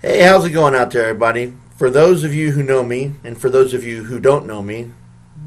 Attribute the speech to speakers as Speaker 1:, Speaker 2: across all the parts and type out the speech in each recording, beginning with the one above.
Speaker 1: Hey, how's it going out there, everybody? For those of you who know me, and for those of you who don't know me,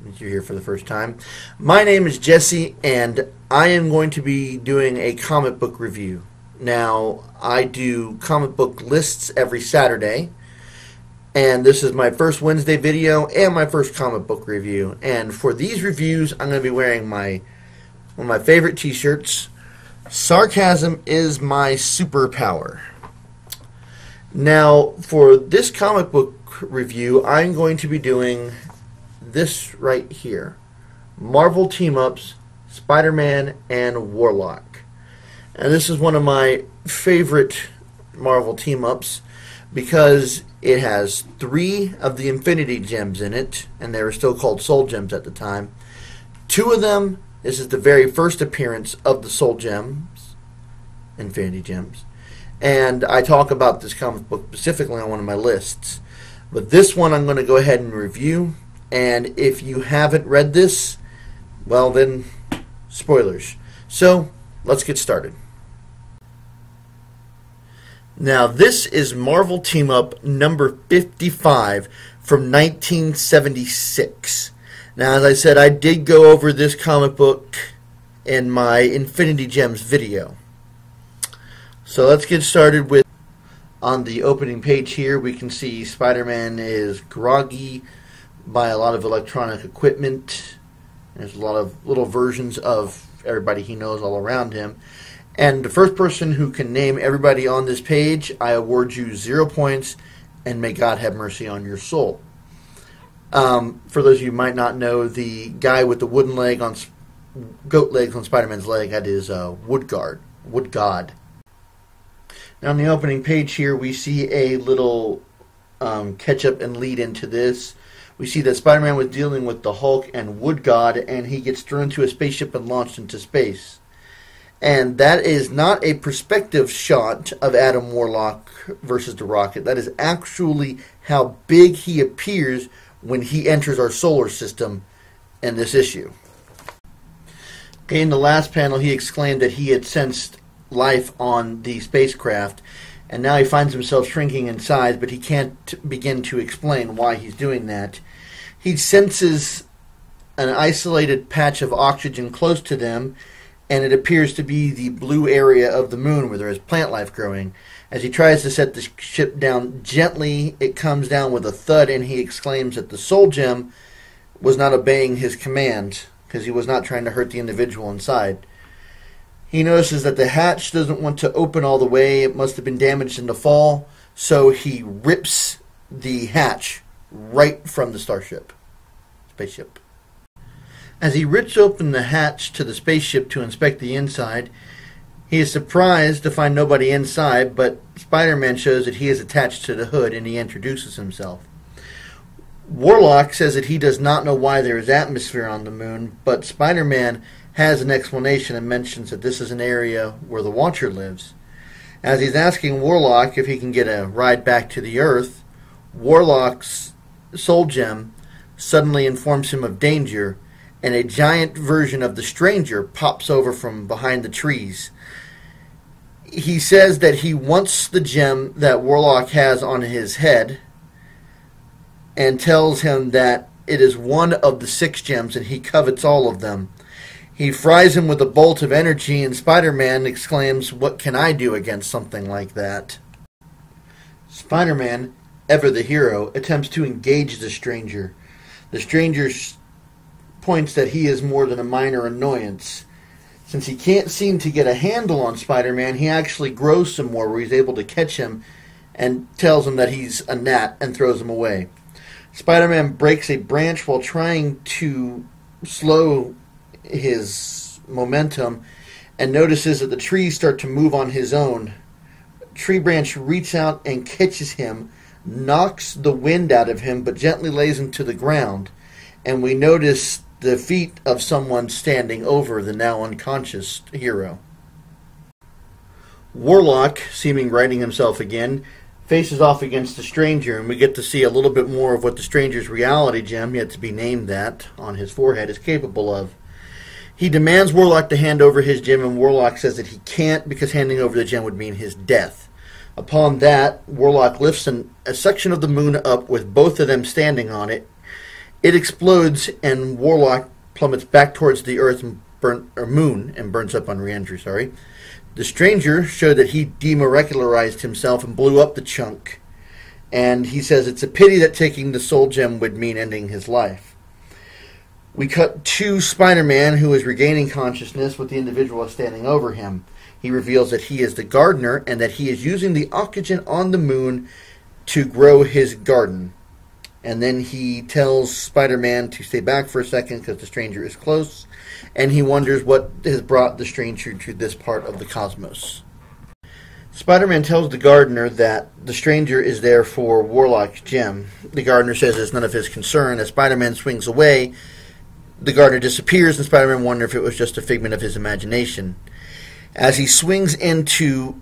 Speaker 1: if you're here for the first time, my name is Jesse, and I am going to be doing a comic book review. Now, I do comic book lists every Saturday, and this is my first Wednesday video and my first comic book review. And for these reviews, I'm going to be wearing one of my favorite t-shirts, Sarcasm is My Superpower. Now, for this comic book review, I'm going to be doing this right here. Marvel Team-Ups, Spider-Man and Warlock. And this is one of my favorite Marvel Team-Ups because it has 3 of the Infinity Gems in it, and they were still called Soul Gems at the time. 2 of them, this is the very first appearance of the Soul Gems, Infinity Gems. And I talk about this comic book specifically on one of my lists. But this one I'm going to go ahead and review. And if you haven't read this, well then, spoilers. So, let's get started. Now, this is Marvel Team-Up number 55 from 1976. Now, as I said, I did go over this comic book in my Infinity Gems video. So let's get started with, on the opening page here, we can see Spider-Man is groggy by a lot of electronic equipment. There's a lot of little versions of everybody he knows all around him. And the first person who can name everybody on this page, I award you 0 points, and may God have mercy on your soul. For those of you who might not know, the guy with the wooden leg on, goat legs on Spider-Man's leg, that is Wood God. Now, on the opening page here, we see a little catch-up and lead into this. We see that Spider-Man was dealing with the Hulk and Wood God, and he gets thrown into a spaceship and launched into space. And that is not a perspective shot of Adam Warlock versus the Rocket. That is actually how big he appears when he enters our solar system in this issue. Okay, in the last panel, he exclaimed that he had sensed life on the spacecraft, and now he finds himself shrinking in size, but he can't begin to explain why he's doing that. He senses an isolated patch of oxygen close to them, and it appears to be the blue area of the moon where there is plant life growing. As he tries to set the ship down gently, it comes down with a thud, and he exclaims that the Soul Gem was not obeying his command because he was not trying to hurt the individual inside. He notices that the hatch doesn't want to open all the way. It must have been damaged in the fall. So he rips the hatch right from the spaceship. As he rips open the hatch to the spaceship to inspect the inside, he is surprised to find nobody inside, but Spider-Man shows that he is attached to the hood, and he introduces himself. Warlock says that he does not know why there is atmosphere on the moon, but Spider-Man has an explanation and mentions that this is an area where the Watcher lives. As he's asking Warlock if he can get a ride back to the Earth, Warlock's Soul Gem suddenly informs him of danger, and a giant version of the Stranger pops over from behind the trees. He says that he wants the gem that Warlock has on his head, and tells him that it is one of the 6 gems and he covets all of them. He fries him with a bolt of energy, and Spider-Man exclaims, "What can I do against something like that?" Spider-Man, ever the hero, attempts to engage the Stranger. The Stranger points that he is more than a minor annoyance. Since he can't seem to get a handle on Spider-Man, he actually grows some more where he's able to catch him and tells him that he's a gnat and throws him away. Spider-Man breaks a branch while trying to slow his momentum and notices that the trees start to move on his own. Tree branch reaches out and catches him, knocks the wind out of him, but gently lays him to the ground, and we notice the feet of someone standing over the now unconscious hero. Warlock, seeming righting himself again, faces off against the Stranger, and we get to see a little bit more of what the Stranger's reality gem, yet to be named that, on his forehead, is capable of. He demands Warlock to hand over his gem, and Warlock says that he can't because handing over the gem would mean his death. Upon that, Warlock lifts a section of the moon up with both of them standing on it. It explodes, and Warlock plummets back towards the Earth moon and burns up on re-entry. Sorry. The stranger showed that he demolecularized himself and blew up the chunk. And he says it's a pity that taking the soul gem would mean ending his life. We cut to Spider-Man, who is regaining consciousness with the individual standing over him. He reveals that he is the gardener and that he is using the oxygen on the moon to grow his garden. And then he tells Spider-Man to stay back for a second because the stranger is close. And he wonders what has brought the stranger to this part of the cosmos. Spider-Man tells the gardener that the stranger is there for Warlock's gem. The gardener says it's none of his concern. As Spider-Man swings away, the gardener disappears, and Spider-Man wonders if it was just a figment of his imagination. As he swings in to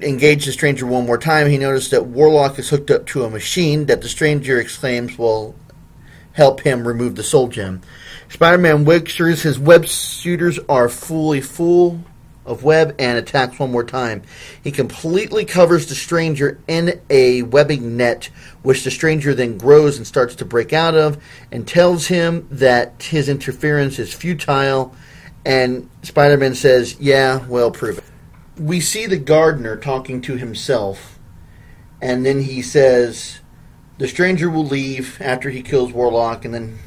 Speaker 1: engage the stranger one more time, he notices that Warlock is hooked up to a machine that the stranger exclaims will help him remove the soul gem. Spider-Man makes sure his web shooters are fully full of web and attacks one more time. He completely covers the stranger in a webbing net, which the stranger then grows and starts to break out of, and tells him that his interference is futile. And Spider-Man says, yeah, well, prove it. We see the gardener talking to himself, and then he says, the stranger will leave after he kills Warlock, and then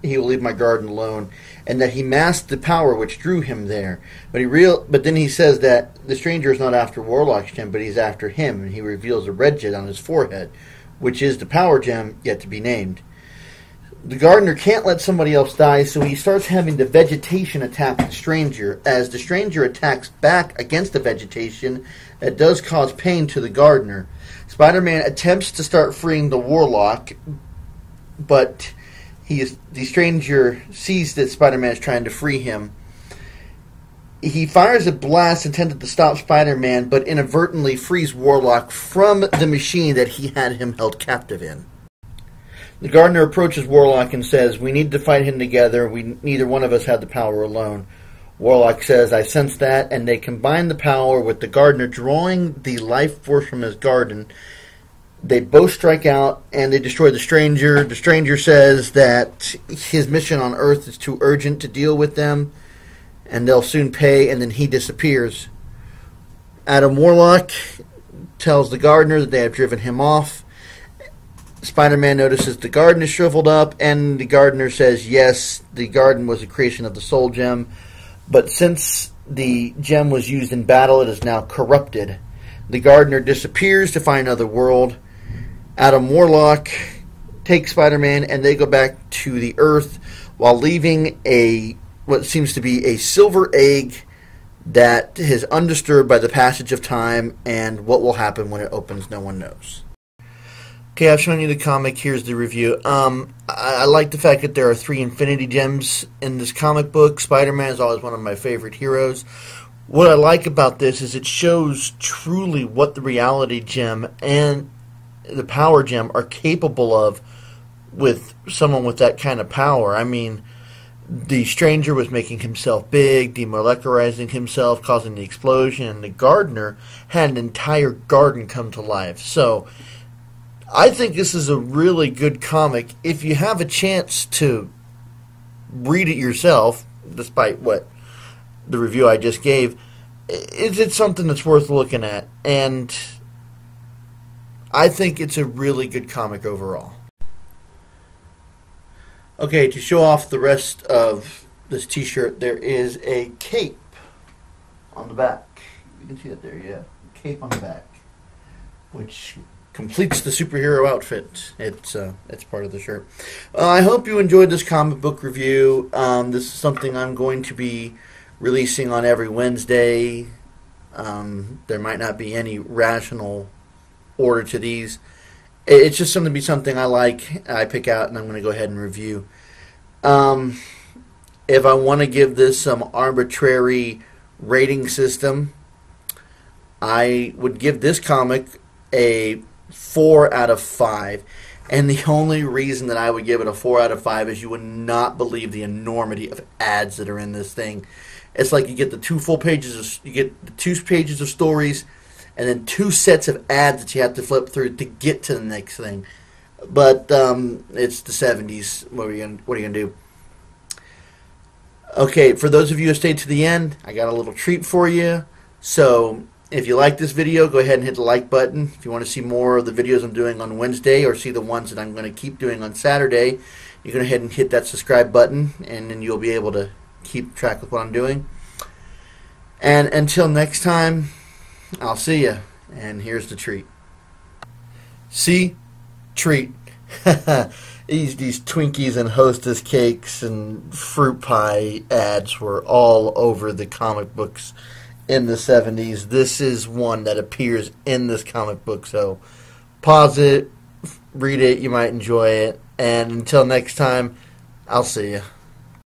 Speaker 1: he will leave my garden alone, and that he masked the power which drew him there. But then he says that the stranger is not after Warlock's gem, but he's after him, and he reveals a red jet on his forehead, which is the power gem yet to be named. The gardener can't let somebody else die, so he starts having the vegetation attack the stranger. As the stranger attacks back against the vegetation, it does cause pain to the gardener. Spider-Man attempts to start freeing the Warlock, but the stranger sees that Spider-Man is trying to free him. He fires a blast intended to stop Spider-Man, but inadvertently frees Warlock from the machine that he had him held captive in. The gardener approaches Warlock and says, we need to fight him together. Neither one of us had the power alone. Warlock says, I sense that, and they combine the power with the gardener drawing the life force from his garden. They both strike out, and they destroy the stranger. The stranger says that his mission on Earth is too urgent to deal with them, and they'll soon pay, and then he disappears. Adam Warlock tells the gardener that they have driven him off. Spider-Man notices the garden is shriveled up, and the gardener says, yes, the garden was a creation of the soul gem, but since the gem was used in battle, it is now corrupted. The gardener disappears to find another world. Adam Warlock takes Spider-Man, and they go back to the Earth while leaving what seems to be a silver egg that is undisturbed by the passage of time, and what will happen when it opens, no one knows. Okay, I've shown you the comic. Here's the review. I like the fact that there are 3 Infinity Gems in this comic book. Spider-Man is always one of my favorite heroes. What I like about this is it shows truly what the Reality Gem and the Power Gem are capable of with someone with that kind of power. I mean, the stranger was making himself big, demolecularizing himself, causing the explosion, and the gardener had an entire garden come to life. So I think this is a really good comic. If you have a chance to read it yourself, despite what the review I just gave, it's something that's worth looking at. And I think it's a really good comic overall. Okay, to show off the rest of this t-shirt, there is a cape on the back. You can see that there, yeah. Cape on the back, which completes the superhero outfit. It's part of the shirt. I hope you enjoyed this comic book review. This is something I'm going to be releasing on every Wednesday. There might not be any rational order to these. It's just something I like, I pick out, and I'm going to go ahead and review. If I want to give this some arbitrary rating system, I would give this comic a 4 out of 5. And the only reason that I would give it a 4 out of 5 is you would not believe the enormity of ads that are in this thing. It's like you get the 2 pages of stories, and then 2 sets of ads that you have to flip through to get to the next thing. But it's the 70s. What are you gonna do? Okay, for those of you who stayed to the end, I got a little treat for you. So if you like this video, go ahead and hit the like button. If you want to see more of the videos I'm doing on Wednesday or see the ones that I'm going to keep doing on Saturday, you go ahead and hit that subscribe button, and then you'll be able to keep track with what I'm doing. And until next time, I'll see you. And here's the treat. See? Treat. These Twinkies and Hostess cakes and fruit pie ads were all over the comic books in the 70s. This is one that appears in this comic book, so pause it, read it, you might enjoy it, and until next time, I'll see you.